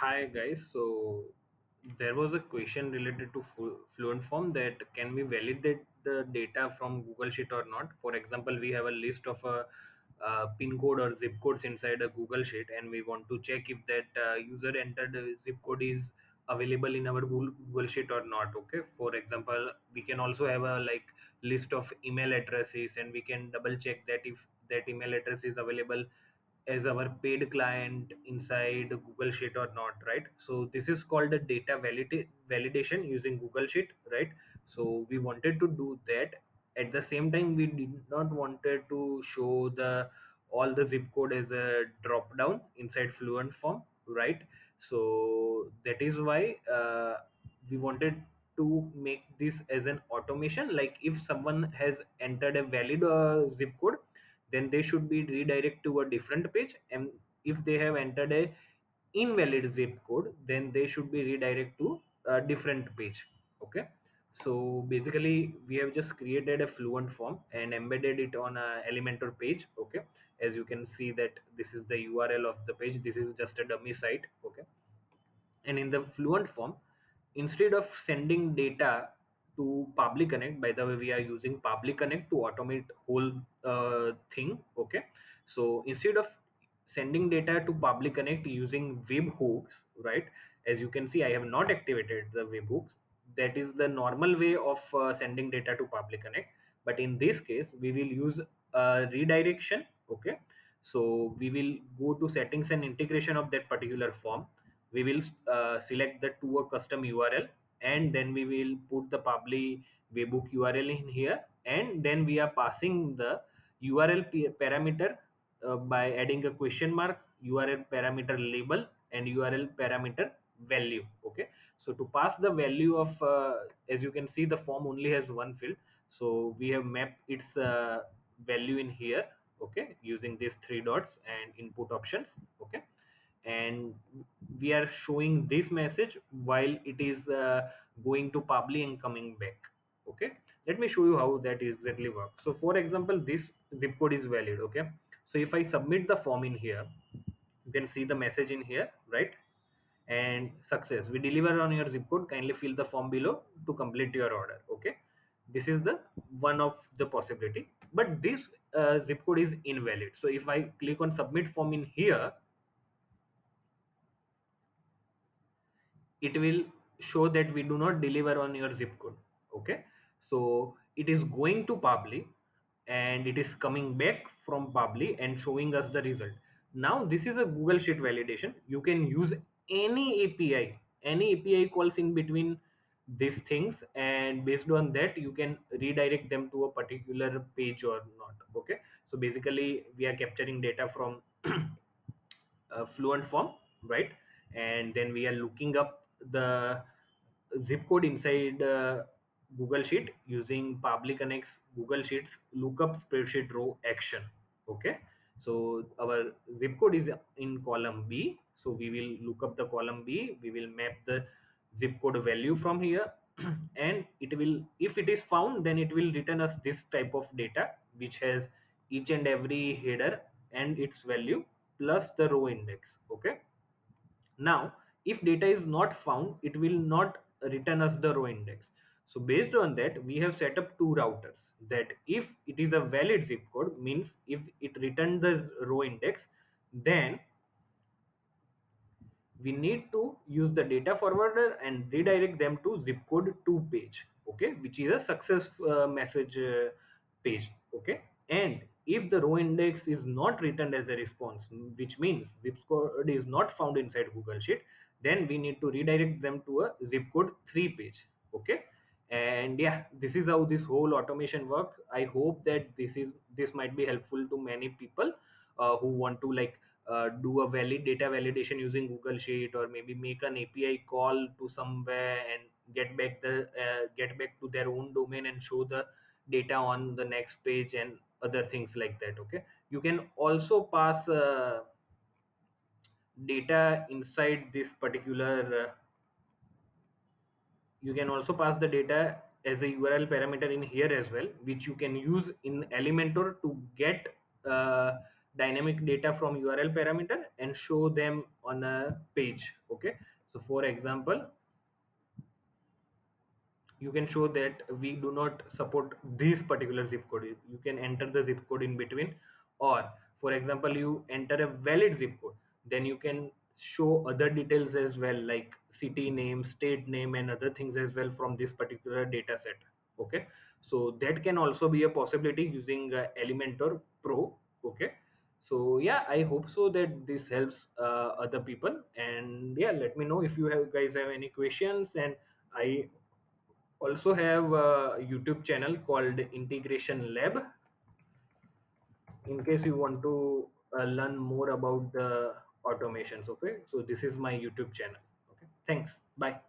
Hi guys, so there was a question related to Fluentform that can we validate the data from Google Sheet or not? For example, we have a list of pin code or zip codes inside a Google Sheet, and we want to check if that user entered zip code is available in our Google Sheet or not. Okay, for example, we can also have a like list of email addresses, and we can double check that if that email address is available as our paid client inside Google Sheet or not, right? So this is called a data validation using Google Sheet, right? So we wanted to do that. At the same time, we did not wanted to show the all the zip code as a drop down inside Fluent Form, right? So that is why we wanted to make this as an automation. Like if someone has entered a valid zip code, then they should be redirect to a different page, and if they have entered a invalid zip code, then they should be redirect to a different page. Okay, so basically we have just created a Fluent form and embedded it on a Elementor page. Okay, as you can see that this is the URL of the page, this is just a dummy site. Okay, and in the Fluent form, instead of sending data to Pabbly Connect, by the way, we are using Pabbly Connect to automate whole thing. Okay, so instead of sending data to Pabbly Connect using webhooks, right? As you can see, I have not activated the webhooks. That is the normal way of sending data to Pabbly Connect. But in this case, we will use redirection. Okay, so we will go to settings and integration of that particular form. We will select the to a custom URL, and then we will put the Pabbly webhook URL in here, and then we are passing the URL parameter by adding a question mark, URL parameter label, and URL parameter value. Okay, so to pass the value of as you can see, the form only has one field, so we have mapped its value in here. Okay, using these three dots and input options. Okay, and we are showing this message while it is going to Pabbly and coming back. Okay, let me show you how that exactly works. So for example, this zip code is valid. Okay, so if I submit the form in here, you can see the message in here, right? And success, we deliver on your zip code, kindly fill the form below to complete your order. Okay, this is the one of the possibility, but this zip code is invalid. So if I click on submit form in here, it will show that we do not deliver on your zip code. Okay, so it is going to Pabbly, and it is coming back from Pabbly and showing us the result. Now this is a Google Sheet validation. You can use any API calls in between these things, and based on that you can redirect them to a particular page or not. Okay, so basically we are capturing data from Fluent form, right? And then we are looking up the zip code inside Google Sheet using Pabbly Connect's Google Sheets lookup spreadsheet row action. Okay, so our zip code is in column B, so we will look up the column B. We will map the zip code value from here, and it will, if it is found, then it will return us this type of data, which has each and every header and its value plus the row index. Okay, now if data is not found, it will not return us the row index. So based on that, we have set up two routers, that if it is a valid zip code, means if it returned the row index, then we need to use the data forwarder and redirect them to zip code 2 page. Okay, which is a success message page. Okay, and if the row index is not returned as a response, which means zip code is not found inside Google Sheet, then we need to redirect them to a zip code 3 page. Okay, and yeah, this is how this whole automation works. I hope that this might be helpful to many people who want to like do a valid data validation using Google Sheet, or maybe make an API call to somewhere and get back to their own domain and show the data on the next page and other things like that. Okay, you can also pass data inside this particular you can also pass the data as a URL parameter in here as well, which you can use in Elementor to get dynamic data from URL parameter and show them on a page. Okay, so for example, you can show that we do not support this particular zip code. You can enter the zip code in between, or for example you enter a valid zip code, then you can show other details as well, like city name, state name, and other things as well from this particular data set. Okay, so that can also be a possibility using Elementor Pro. Okay, so yeah, I hope so that this helps other people. And yeah, let me know if you have guys have any questions. And I also have a YouTube channel called Integration Lab in case you want to learn more about the automations. Okay, so this is my YouTube channel. Okay, thanks, bye.